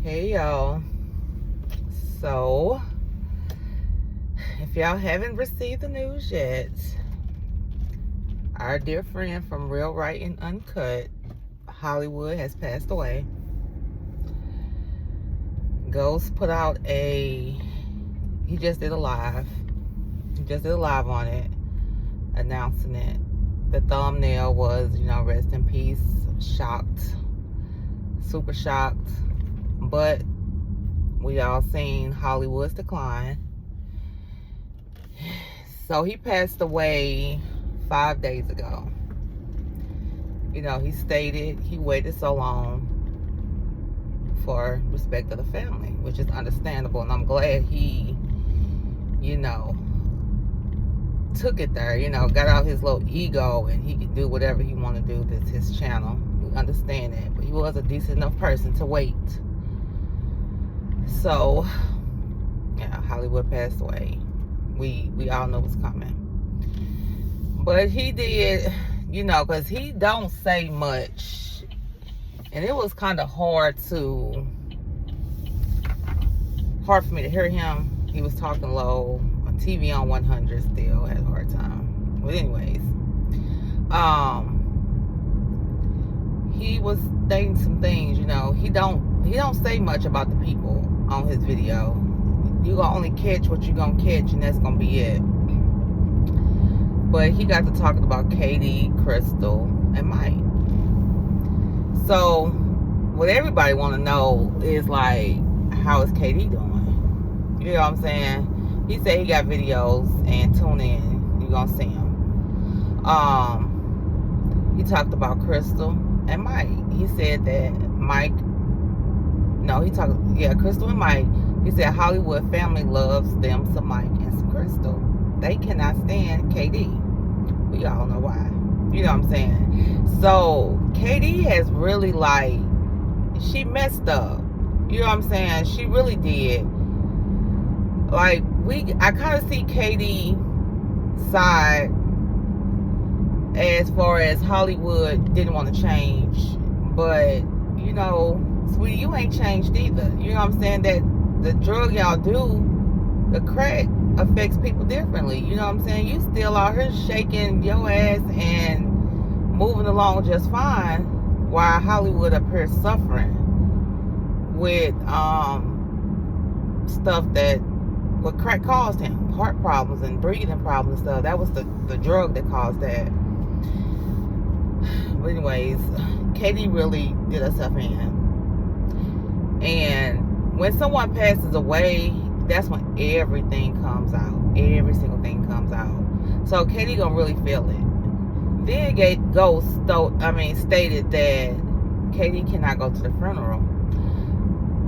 Hey y'all. So, if y'all haven't received the news yet, our dear friend from Real Right and Uncut, Hollywood, has passed away. Ghost put out he just did a live. He just did a live on it, announcing it. The thumbnail was, rest in peace, shocked, super shocked. But we all seen Hollywood's decline. So he passed away 5 days ago. He stated he waited so long for respect of the family, which is understandable. And I'm glad he, took it there, got out his little ego and he could do whatever he want to do. That's his channel. We understand that. But he was a decent enough person to wait. So, yeah, Hollywood passed away. We all know what's coming. But he did, because he don't say much. And it was kind of hard for me to hear him. He was talking low. My TV on 100 still had a hard time. But anyways, he was stating some things, he don't say much about the people on his video. You gonna only catch what you gonna catch, and that's gonna be it. But he got to talking about Katie, Crystal, and Mike. So what everybody want to know is, like, how is Katie doing? You know what I'm saying? He said he got videos, and tune in, you gonna see him. He talked about Crystal and Mike. He said that Crystal and Mike. He said Hollywood family loves them some Mike and some Crystal. They cannot stand KD. We all know why. You know what I'm saying? So KD has really, she messed up. You know what I'm saying? She really did. I kind of see KD side as far as Hollywood didn't want to change. But, sweetie, you ain't changed either. You know what I'm saying? That the drug y'all do, the crack, affects people differently. You know what I'm saying? You still out here shaking your ass and moving along just fine, while Hollywood up here suffering with stuff what crack caused him, heart problems and breathing problems and stuff. That was the drug that caused that. But anyways, Katie really did herself in. And when someone passes away, that's when everything comes out. Every single thing comes out. So Katie gonna really feel it. Then Ghost stated that Katie cannot go to the funeral.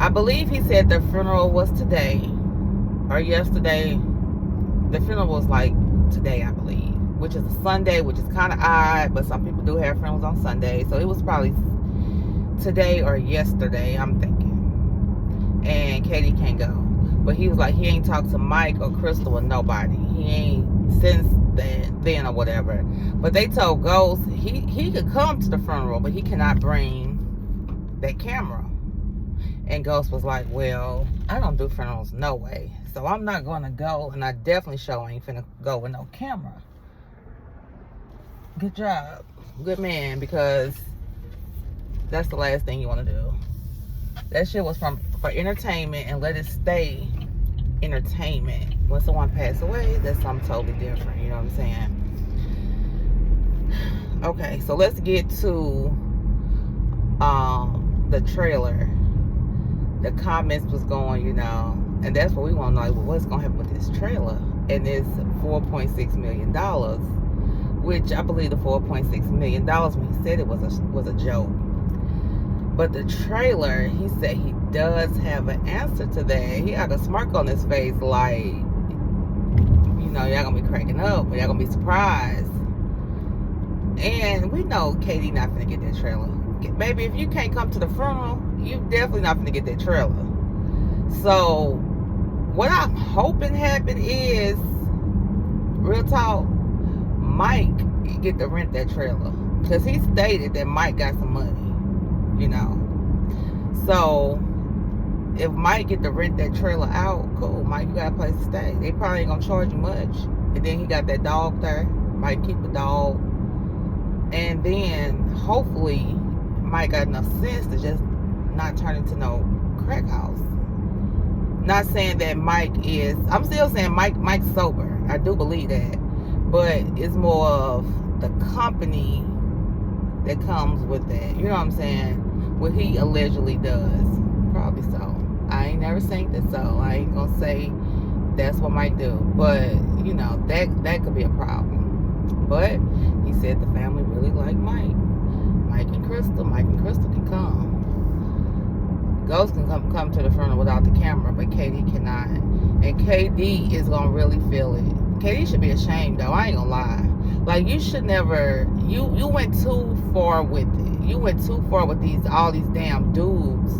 I believe he said the funeral was today or yesterday. The funeral was today, I believe, which is a Sunday, which is kind of odd, but some people do have funerals on Sunday. So it was probably today or yesterday, I'm thinking. And Katie can't go. But he was like, he ain't talked to Mike or Crystal or nobody. He ain't since then or whatever. But they told Ghost he could come to the funeral, but he cannot bring that camera. And Ghost was like, well, I don't do funerals no way. So I'm not going to go, and I definitely ain't finna go with no camera. Good job. Good man, because that's the last thing you want to do. That shit was for entertainment, and let it stay entertainment. When someone passed away, that's something totally different. You know what I'm saying? Okay, so let's get to the trailer. The comments was going, and that's what we want to know. What's going to happen with this trailer? And it's $4.6 million, which I believe the $4.6 million when he said it was a joke. But the trailer, he said he does have an answer to that. He had a smirk on his face like, y'all gonna be cracking up, or y'all gonna be surprised. And we know Katie not gonna get that trailer. Baby, if you can't come to the funeral, you definitely not gonna get that trailer. So what I'm hoping happen is, real talk, Mike get to rent that trailer. Because he stated that Mike got some money. So if Mike get to rent that trailer out, cool. Mike, you got a place to stay. They probably ain't gonna charge you much. And then he got that dog there. Mike keep the dog. And then hopefully Mike got enough sense to just not turn into no crack house. Not saying that Mike is, I'm still saying Mike's sober. I do believe that. But it's more of the company that comes with that. You know what I'm saying? What he allegedly does. Probably so. I ain't never seen that, so I ain't gonna say that's what Mike do. But, you know, that could be a problem. But he said the family really like Mike. Mike and Crystal can come. Ghost can come to the funeral without the camera, but KD cannot. And KD is gonna really feel it. KD should be ashamed though. I ain't gonna lie. Like, you should never. You went too far with it. You went too far with all these damn dudes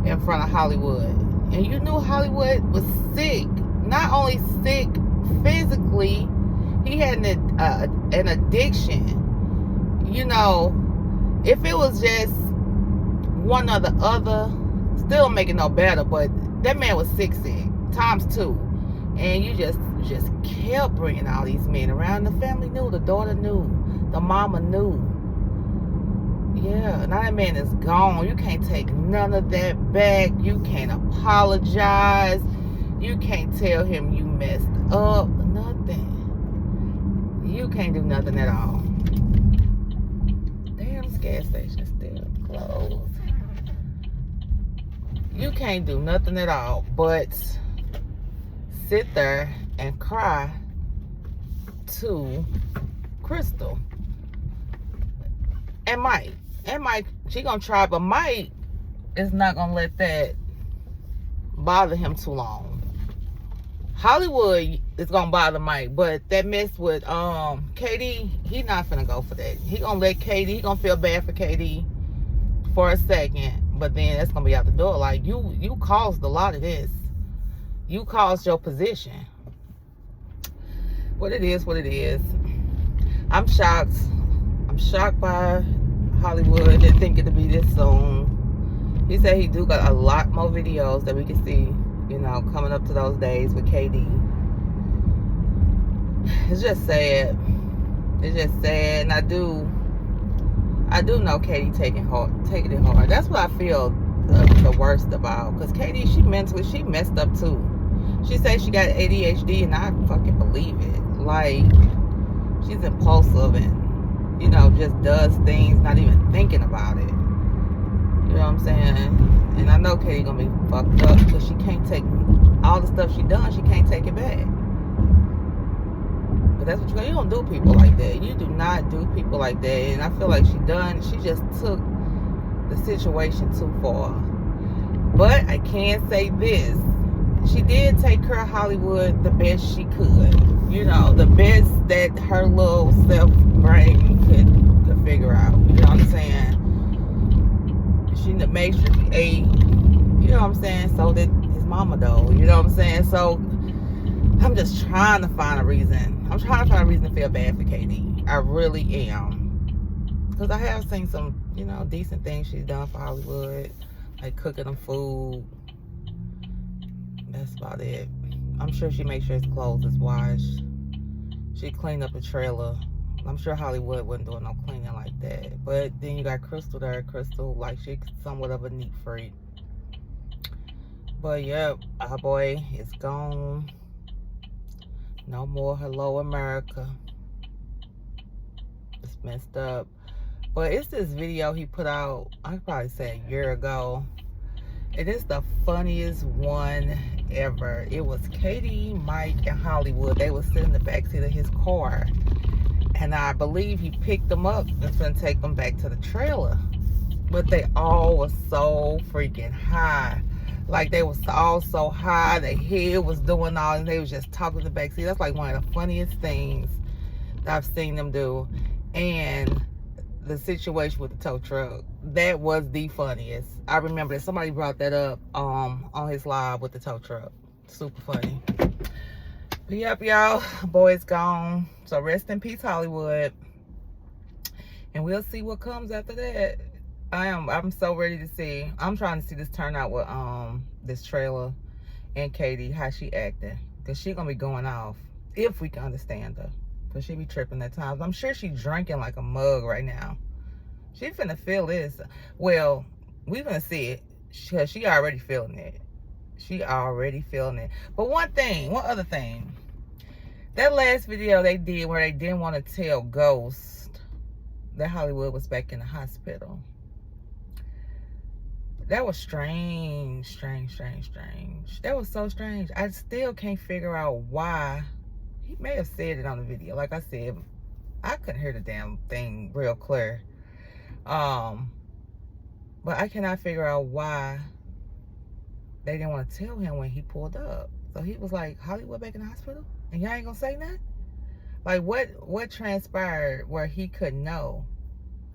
in front of Hollywood, and you knew Hollywood was sick. Not only sick physically, he had an addiction. You know, if it was just one or the other, still make it no better. But that man was sick times 2, and you just kept bringing all these men around. The family knew, the daughter knew, the mama knew. Yeah, now that man is gone. You can't take none of that back. You can't apologize. You can't tell him you messed up. Nothing. You can't do nothing at all. Damn, this gas station is still closed. You can't do nothing at all but sit there and cry to Crystal and Mike. And Mike, she gonna try, but Mike is not gonna let that bother him too long. Hollywood is gonna bother Mike, but that mess with KD, he not finna go for that. He gonna let KD, he gonna feel bad for KD for a second, but then that's gonna be out the door. Like, you caused a lot of this. You caused your position. What it is. I'm shocked. I'm shocked by Hollywood. Didn't think it'd be this soon. He said he do got a lot more videos that we can see, you know, coming up to those days with KD. It's just sad. It's just sad. And I do know KD taking it hard. That's what I feel the worst about. Because KD, she messed up too. She says she got ADHD, and I fucking believe it. Like, she's impulsive and, you know, just does things not even thinking about it. You know what I'm saying? And I know KD gonna be fucked up because she can't take all the stuff she done. She can't take it back. But that's what you don't do people like that. You do not do people like that. And I feel like she just took the situation too far. But I can say this. She did take care of Hollywood the best she could. You know, the best that her little self-brain could figure out. You know what I'm saying? She made sure he ate. You know what I'm saying? So that his mama though. You know what I'm saying? So I'm just trying to find a reason. I'm trying to find a reason to feel bad for KD. I really am. Because I have seen some, you know, decent things she's done for Hollywood. Like cooking them food. That's about it. I'm sure she makes sure his clothes is washed. She cleaned up the trailer. I'm sure Hollywood wasn't doing no cleaning like that. But then you got Crystal there. Crystal, like, she's somewhat of a neat freak. But yep, our boy is gone. No more Hello America. It's messed up. But it's this video he put out, I could probably say a year ago. And it's the funniest one ever. It was KD, Mike, and Hollywood. They were sitting in the backseat of his car. And I believe he picked them up and was going to take them back to the trailer. But they all were so freaking high. Like, they was all so high. Their head was doing all, and they was just talking to the backseat. That's like one of the funniest things that I've seen them do. And the situation with the tow truck, that was the funniest. I remember that somebody brought that up on his live with the tow truck. Super funny. But yep, y'all, boy's gone. So rest in peace, Hollywood. And we'll see what comes after that. I'm so ready to see. I'm trying to see this turn out with this trailer and Katie, how she acting. Because she gonna be going off if we can understand her. Because she be tripping at times. I'm sure she drinking like a mug right now. She finna feel this. Well, we gonna see it. Because she already feeling it. She already feeling it. But one other thing. That last video they did where they didn't want to tell Ghost that Hollywood was back in the hospital. That was strange. That was so strange. I still can't figure out why. He may have said it on the video. Like I said, I couldn't hear the damn thing real clear. But I cannot figure out why they didn't want to tell him when he pulled up. So he was like, Hollywood back in the hospital? And y'all ain't gonna say nothing? Like, what transpired where he couldn't know?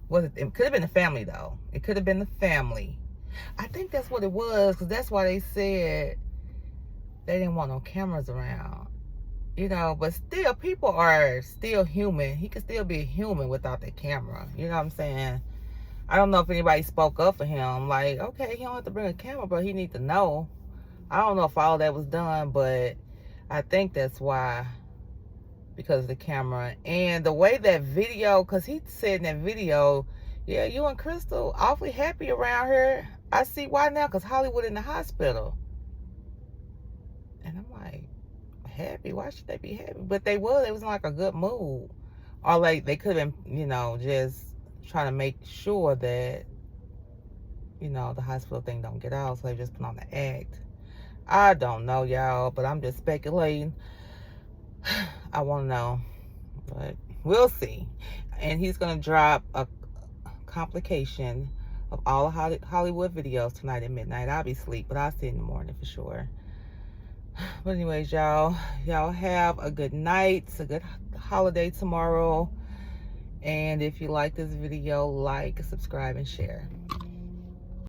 It could have been the family, though. It could have been the family. I think that's what it was, because that's why they said they didn't want no cameras around. You know, but still, people are still human. He could still be a human without the camera. You know what I'm saying? I don't know if anybody spoke up for him. Like, okay, he don't have to bring a camera, but he need to know. I don't know if all that was done, but I think that's why. Because of the camera. And the way that video, because he said in that video, yeah, you and Crystal awfully happy around here. I see why now, because Hollywood in the hospital. And I'm like, happy? Why should they be happy? But they was in like a good mood. Or like they could have been, you know, just trying to make sure that, you know, the hospital thing don't get out. So they just put on the act. I don't know, y'all, but I'm just speculating. I want to know, but we'll see. And he's going to drop a complication of all Hollywood videos tonight at midnight. I'll be asleep, but I'll see you in the morning for sure. But anyways, y'all have a good night. It's a good holiday tomorrow. And if you like this video, like, subscribe, and share.